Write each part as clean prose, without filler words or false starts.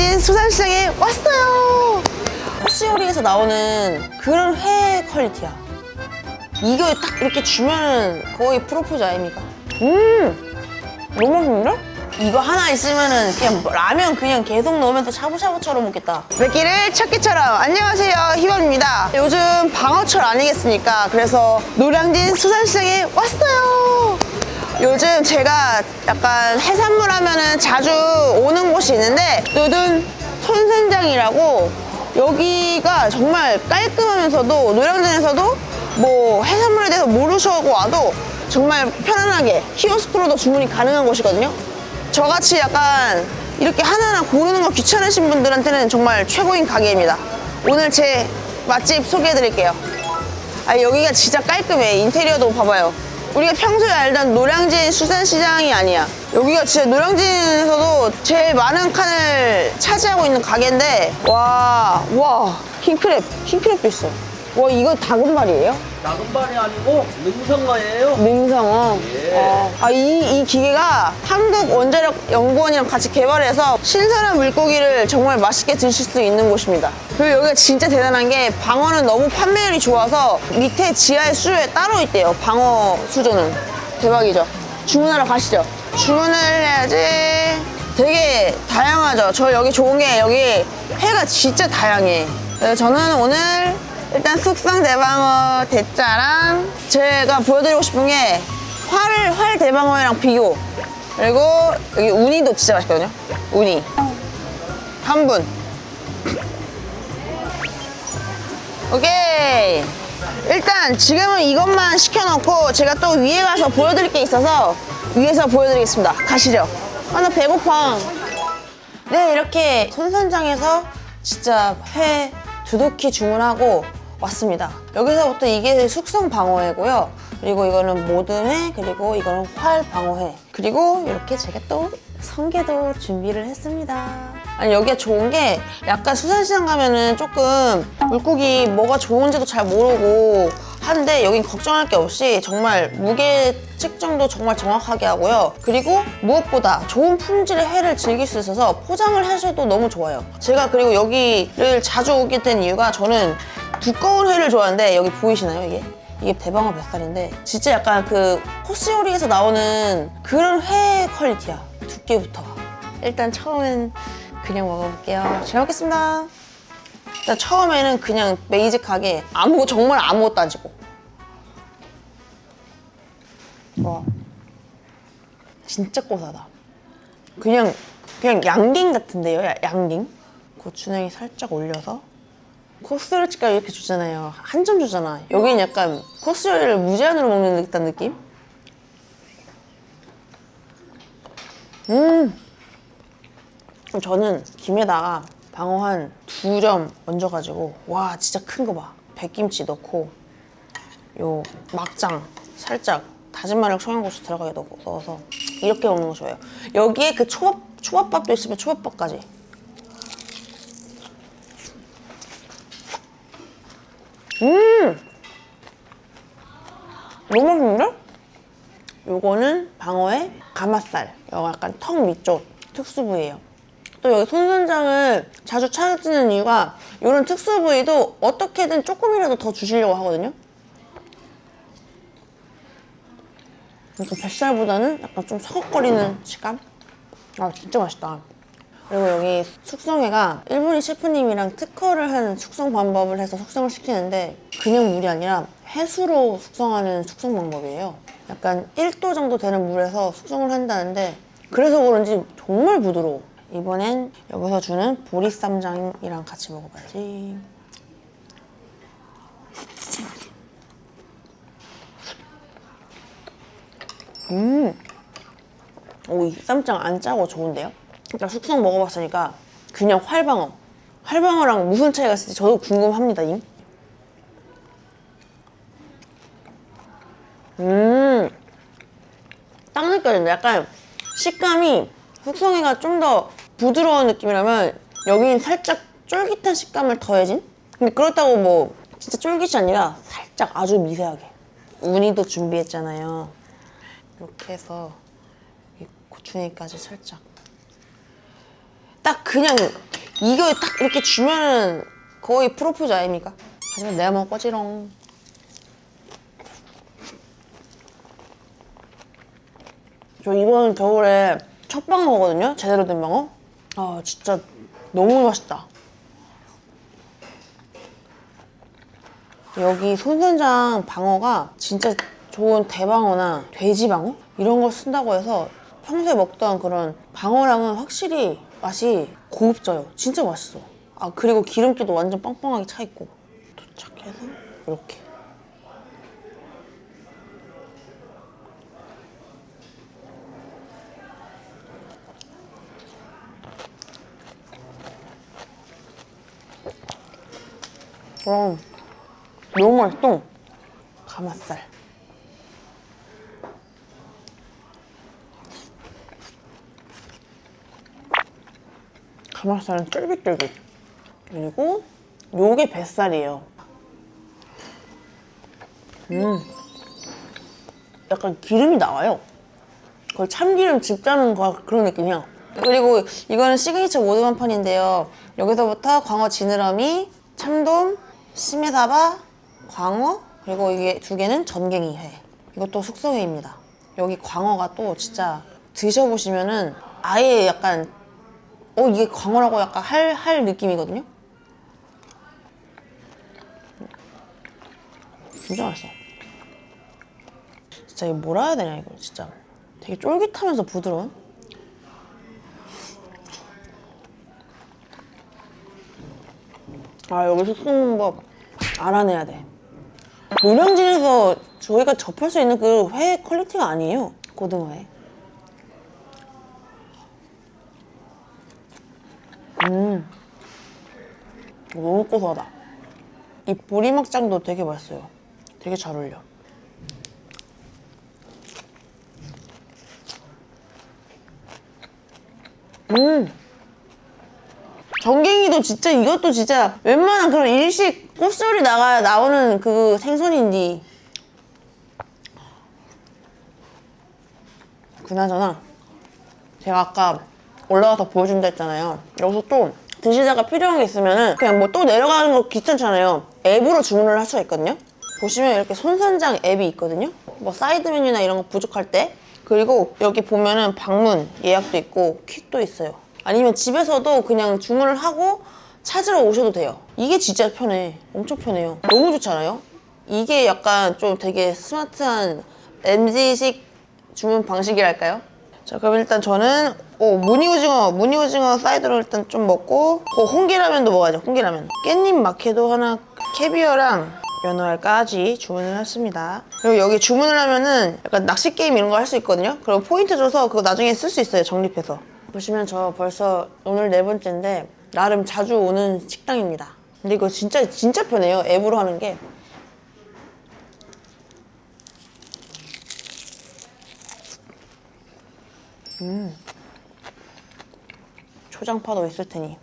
노량진 수산시장에 왔어요. 호시오리에서 나오는 그런 회 퀄리티야. 이거 딱 이렇게 주면은 거의 프로포즈 아닙니까? 너무 맛있는데? 이거 하나 있으면은 그냥 라면 그냥 계속 넣으면서 샤브샤브처럼 먹겠다. 맵기를 찾기처럼. 안녕하세요, 희범입니다. 요즘 방어철 아니겠습니까? 그래서 노량진 수산시장에 왔어요. 요즘 제가 약간 해산물 하면은 자주 오는 곳이 있는데 뚜둔 손선장이라고, 여기가 정말 깔끔하면서도 노량진에서도 뭐 해산물에 대해서 모르셔고 와도 정말 편안하게 키오스크로도 주문이 가능한 곳이거든요. 저같이 약간 이렇게 하나하나 고르는 거 귀찮으신 분들한테는 정말 최고인 가게입니다. 오늘 제 맛집 소개해드릴게요. 여기가 진짜 깔끔해. 인테리어도 봐봐요. 우리가 평소에 알던 노량진 수산시장이 아니야. 여기가 진짜 노량진에서도 제일 많은 칸을 차지하고 있는 가게인데, 와, 킹크랩도 있어. 와, 이거 다금발이에요? 다금발이 아니고 능성어예요. 능성어. 예. 이 기계가 한국원자력연구원이랑 같이 개발해서 신선한 물고기를 정말 맛있게 드실 수 있는 곳입니다. 그리고 여기가 진짜 대단한 게 방어는 너무 판매율이 좋아서 밑에 지하에 수조에 따로 있대요. 방어 수조는. 대박이죠. 주문하러 가시죠. 주문을 해야지. 되게 다양하죠. 저 여기 좋은 게 여기 회가 진짜 다양해. 그래서 저는 오늘 일단 숙성 대방어 대짜랑 제가 보여드리고 싶은 게 활 대방어랑 비교. 그리고 여기 우니도 진짜 맛있거든요. 우니 한 분. 오케이. 일단 지금은 이것만 시켜놓고 제가 또 위에 가서 보여드릴 게 있어서 위에서 보여드리겠습니다. 가시죠. 나 배고파. 네, 이렇게 손선장에서 진짜 회 두둑히 주문하고 왔습니다. 여기서부터 이게 숙성 방어회고요. 그리고 이거는 모듬회, 그리고 이거는 활 방어회. 그리고 이렇게 제가 또 성게도 준비를 했습니다. 아니, 여기가 좋은 게 약간 수산시장 가면은 조금 물고기 뭐가 좋은지도 잘 모르고 하는데 여긴 걱정할 게 없이 정말 무게 측정도 정말 정확하게 하고요. 그리고 무엇보다 좋은 품질의 회를 즐길 수 있어서 포장을 하셔도 너무 좋아요. 제가 그리고 여기를 자주 오게 된 이유가 저는 두꺼운 회를 좋아하는데, 여기 보이시나요, 이게 대방어 뱃살인데 진짜 약간 그 호시오리에서 나오는 그런 회 퀄리티야. 두께부터. 일단 처음엔 그냥 먹어볼게요. 잘 먹겠습니다. 일단 처음에는 그냥 베이직하게 정말 아무것도 안 찍고. 와, 진짜 고소하다. 그냥 양갱 같은데요, 양갱? 고추냉이 살짝 올려서 코스 요리집가 이렇게 주잖아요. 한 점 주잖아. 여기는 약간 코스 요리를 무제한으로 먹는 듯한 느낌? 저는 김에다가 방어 한 2점 얹어가지고, 와, 진짜 큰 거 봐. 백김치 넣고 요 막장 살짝 다진 마늘, 청양고추 들어가게 넣어서 이렇게 먹는 거 좋아해요. 여기에 그 초밥밥도 있으면 초밥밥까지. 너무 맛있는데? 요거는 방어의 가마살. 이거 약간 턱 밑쪽 특수 부위예요. 또 여기 손선장을 자주 찾는 이유가 이런 특수 부위도 어떻게든 조금이라도 더 주시려고 하거든요. 그러니까 뱃살보다는 약간 좀 서걱거리는 식감? 진짜 맛있다. 그리고 여기 숙성회가 일본인 셰프님이랑 특허를 한 숙성 방법을 해서 숙성을 시키는데, 그냥 물이 아니라 해수로 숙성하는 숙성 방법이에요. 약간 1도 정도 되는 물에서 숙성을 한다는데, 그래서 그런지 정말 부드러워. 이번엔 여기서 주는 보리쌈장이랑 같이 먹어봐야지. 오, 이 쌈장 안 짜고 좋은데요? 일단 숙성 먹어봤으니까 그냥 활방어랑 무슨 차이가 있을지 저도 궁금합니다. 딱 느껴진다. 약간 식감이 숙성회가 좀 더 부드러운 느낌이라면 여기는 살짝 쫄깃한 식감을 더해진? 근데 그렇다고 뭐 진짜 쫄깃이 아니라 살짝 아주 미세하게. 우니도 준비했잖아요. 이렇게 해서 고추냉이까지 살짝. 딱 그냥 이거 딱 이렇게 주면은 거의 프로포즈 아닙니까? 하지만 내가 먹을 거지롱. 저 이번 겨울에 첫 방어거든요? 제대로 된 방어? 아 진짜 너무 맛있다. 여기 손선장 방어가 진짜 좋은 대방어나 돼지방어? 이런 거 쓴다고 해서 평소에 먹던 그런 방어랑은 확실히 맛이 고급져요. 진짜 맛있어. 아 그리고 기름기도 완전 빵빵하게 차있고. 도착해서 이렇게. 그럼 너무 맛있어. 가마살. 가마살은 쫄깃쫄깃. 그리고 요게 뱃살이에요. 약간 기름이 나와요. 거의 참기름 집 짜는 그런 느낌이야. 그리고 이거는 시그니처 모듬만판인데요. 여기서부터 광어 지느러미, 참돔, 시메사바, 광어, 그리고 이게 두 개는 전갱이회. 이것도 숙성회입니다. 여기 광어가 또 진짜 드셔보시면은 아예 약간 이게 광어라고 약간 할 느낌이거든요. 진짜 맛있어. 진짜 이거 뭐라 해야 되냐 이거 진짜. 되게 쫄깃하면서 부드러운? 아 여기 숙성법 알아내야 돼. 노량진에서 저희가 접할 수 있는 그 회 퀄리티가 아니에요. 고등어회. 너무 고소하다. 이 보리막장도 되게 맛있어요. 되게 잘 어울려. 전갱이도 진짜 이것도 진짜 웬만한 그런 일식 꽃소리 나오는 그 생선인데. 그나저나 제가 아까 올라가서 보여준다 했잖아요. 여기서 또 드시다가 필요한 게 있으면은 그냥 뭐 또 내려가는 거 귀찮잖아요. 앱으로 주문을 할 수가 있거든요. 보시면 이렇게 손선장 앱이 있거든요. 뭐 사이드 메뉴나 이런 거 부족할 때. 그리고 여기 보면은 방문 예약도 있고 퀵도 있어요. 아니면 집에서도 그냥 주문을 하고 찾으러 오셔도 돼요. 이게 진짜 편해. 엄청 편해요. 너무 좋잖아요. 이게 약간 좀 되게 스마트한 MZ식 주문 방식이랄까요? 자 그럼 일단 저는 무늬오징어 사이드로 일단 좀 먹고 홍게라면도 먹어야죠. 홍게라면. 깻잎 마케도 하나, 캐비어랑 연어알까지 주문을 했습니다. 그리고 여기 주문을 하면은 약간 낚시 게임 이런 거 할 수 있거든요. 그럼 포인트 줘서 그거 나중에 쓸 수 있어요. 적립해서. 보시면 저 벌써 오늘 4번째인데 나름 자주 오는 식당입니다. 근데 이거 진짜 편해요. 앱으로 하는 게. 초장파도 있을 테니.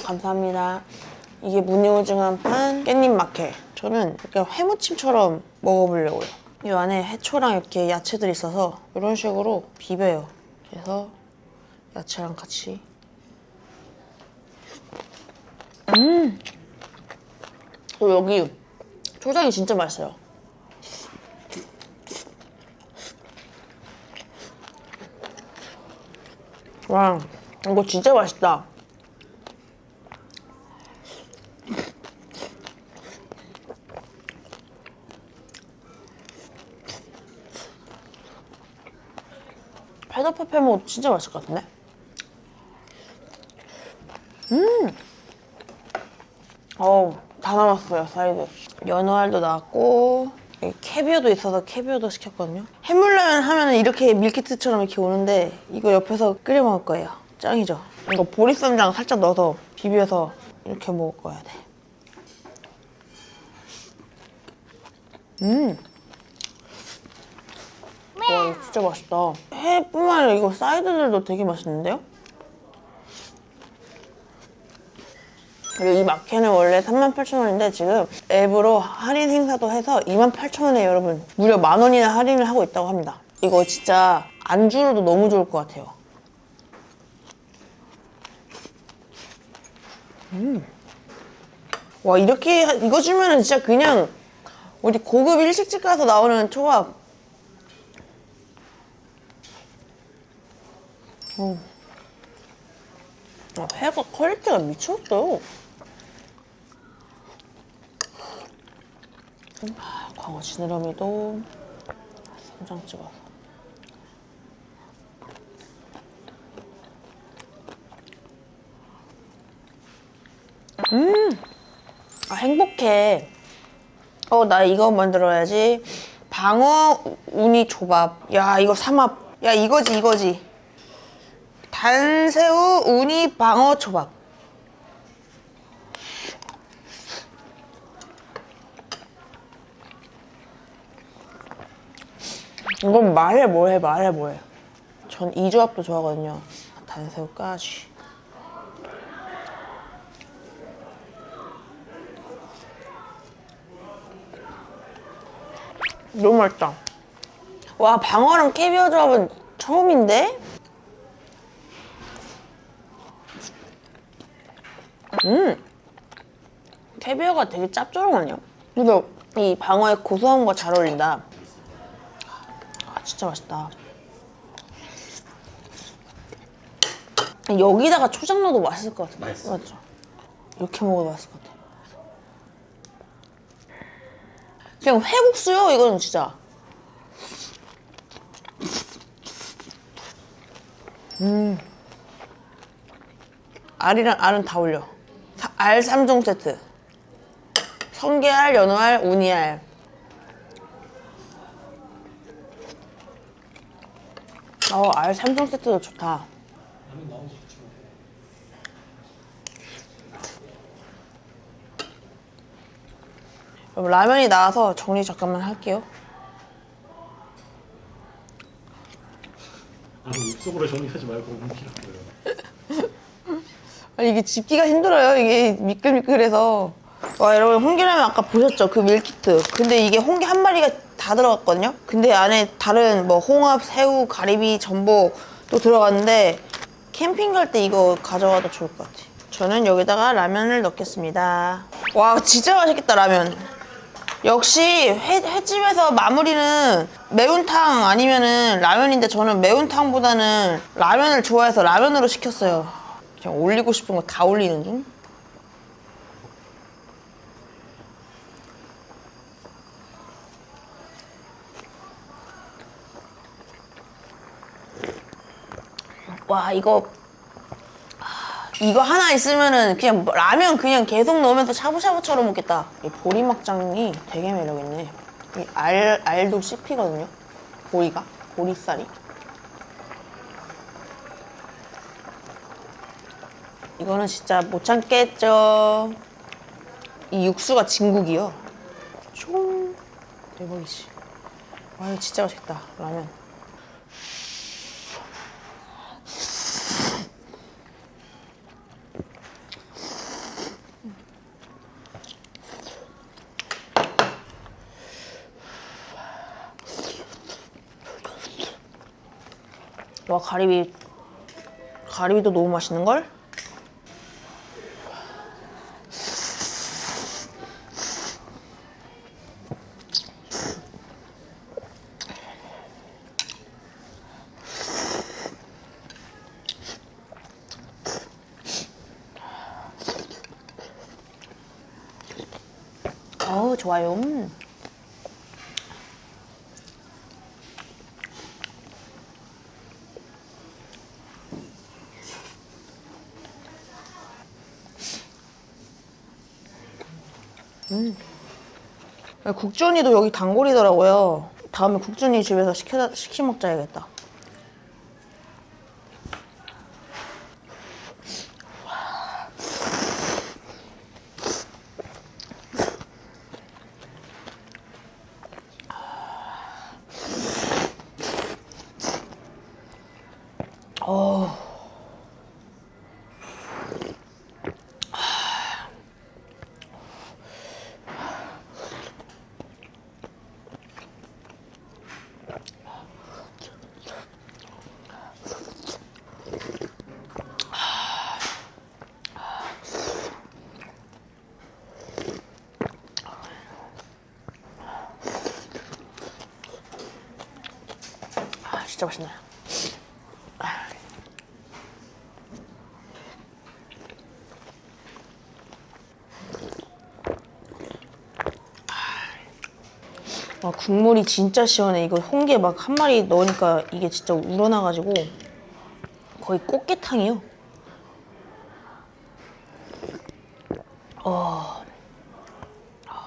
감사합니다. 이게 무늬오징어 한 판, 깻잎 마케. 저는 이렇게 회무침처럼 먹어보려고요. 이 안에 해초랑 이렇게 야채들이 있어서 이런 식으로 비벼요. 그래서 야채랑 같이. 그리고 여기 초장이 진짜 맛있어요. 와, 이거 진짜 맛있다. 페더파페 먹어도 진짜 맛있을 것 같은데? 다 남았어요, 사이드. 연어알도 나왔고, 여기 캐비어도 있어서 캐비어도 시켰거든요. 해물라면 하면 이렇게 밀키트처럼 이렇게 오는데, 이거 옆에서 끓여 먹을 거예요. 짱이죠? 이거 보리쌈장 살짝 넣어서 비벼서 이렇게 먹을 거야 돼. 이거 진짜 맛있다. 회뿐만 아니라 이거 사이드들도 되게 맛있는데요? 그리고 이 마켓은 원래 38,000원인데 지금 앱으로 할인 행사도 해서 28,000원에 여러분 무려 10,000원이나 할인을 하고 있다고 합니다. 이거 진짜 안주로도 너무 좋을 것 같아요. 와, 이렇게 이거 주면은 진짜 그냥 어디 고급 일식집 가서 나오는 초밥. 회가 퀄리티가 미쳤어요. 광어 지느러미도 쌈장 찍어서. 행복해. 나 이거 만들어야지. 방어 우니 초밥. 야, 이거 삼합. 야, 이거지. 단새우 우니 방어 초밥. 이건 말해 뭐해. 전 이 조합도 좋아하거든요. 단새우까지. 너무 맛있다. 와, 방어랑 캐비어 조합은 처음인데? 캐비어가 되게 짭조름하네요. 근데 이 방어의 고소함과 잘 어울린다. 진짜 맛있다. 여기다가 초장 넣어도 맛있을 것 같아. 맛있어. 맞죠? 이렇게 먹어도 맛있을 것 같아. 그냥 회국수요, 이거는 진짜. 알이랑 알은 다 올려. 알 3종 세트. 성게알, 연어알, 우니알. 알 3종 세트도 좋다. 여러분, 라면이 나와서 정리 잠깐만 할게요. 입속으로 정리하지 말고 옮기라고요. 아니, 이게 집기가 힘들어요. 이게 미끌미끌해서. 와, 여러분, 홍게라면 아까 보셨죠? 그 밀키트. 근데 이게 홍게 한 마리가 다 들어갔거든요? 근데 안에 다른 뭐 홍합, 새우, 가리비, 전복 또 들어갔는데 캠핑 갈 때 이거 가져가도 좋을 것 같아요. 저는 여기다가 라면을 넣겠습니다. 와, 진짜 맛있겠다, 라면. 역시 횟집에서 마무리는 매운탕 아니면은 라면인데 저는 매운탕보다는 라면을 좋아해서 라면으로 시켰어요. 그냥 올리고 싶은 거 다 올리는 중. 와, 이거 하나 있으면은 그냥 라면 그냥 계속 넣으면서 샤브샤브처럼 먹겠다. 이 보리막장이 되게 매력있네. 이 알도 씹히거든요. 보리살이. 이거는 진짜 못 참겠죠. 이 육수가 진국이요. 총 대박이지. 와, 이거 진짜 맛있겠다, 라면. 와, 가리비도 너무 맛있는걸? 어우, 좋아요. 국준이도 여기 단골이더라고요. 다음에 국준이 집에서 시켜 먹자야겠다. 진짜 맛있네. 국물이 진짜 시원해. 이거 홍게 막 한 마리 넣으니까 이게 진짜 우러나가지고 거의 꽃게탕이요.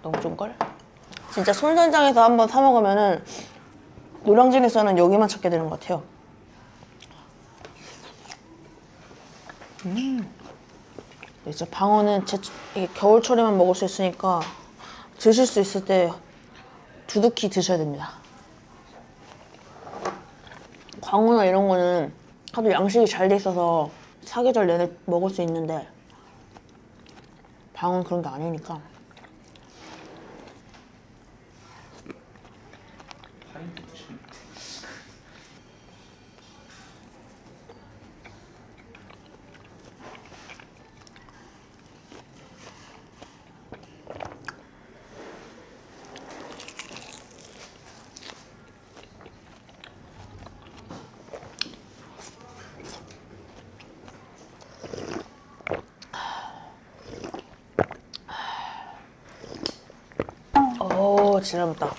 너무 좋은걸? 진짜 손선장에서 한번 사 먹으면은 노량진에서는 여기만 찾게 되는 것 같아요. 진짜 방어는 이게 겨울철에만 먹을 수 있으니까 드실 수 있을 때 두둑히 드셔야 됩니다. 광어나 이런 거는 하도 양식이 잘 돼 있어서 사계절 내내 먹을 수 있는데 방어는 그런 게 아니니까. 진짜 맛있다.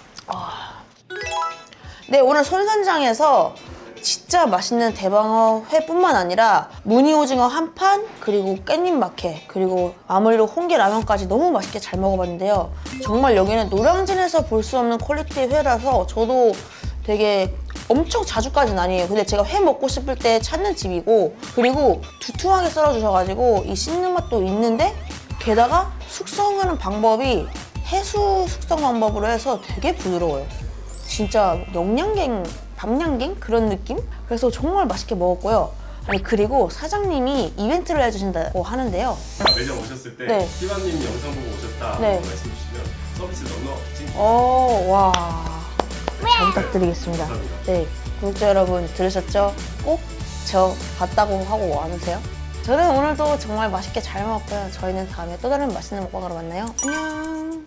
네, 오늘 손선장에서 진짜 맛있는 대방어 회뿐만 아니라 무늬오징어 한 판, 그리고 깻잎 막회, 그리고 마무리로 홍게 라면까지 너무 맛있게 잘 먹어봤는데요. 정말 여기는 노량진에서 볼 수 없는 퀄리티의 회라서 저도 되게 엄청 자주까지는 아니에요. 근데 제가 회 먹고 싶을 때 찾는 집이고, 그리고 두툼하게 썰어주셔가지고 이 씹는 맛도 있는데 게다가 숙성하는 방법이 해수 숙성 방법으로 해서 되게 부드러워요. 진짜 영양갱, 밤양갱 그런 느낌? 그래서 정말 맛있게 먹었고요. 아니 그리고 사장님이 이벤트를 해주신다고 하는데요. 매장 오셨을 때 네. 희반님 영상 보고 오셨다 네. 말씀 주시면 서비스 넉넉히 와. 잘 부탁드리겠습니다. 감사합니다. 네, 구독자 여러분 들으셨죠? 꼭 저 봤다고 하고 와주세요. 저는 오늘도 정말 맛있게 잘 먹었고요. 저희는 다음에 또 다른 맛있는 먹방으로 만나요. 안녕.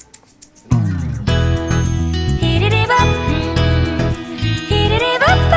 히리리밥 히리리밥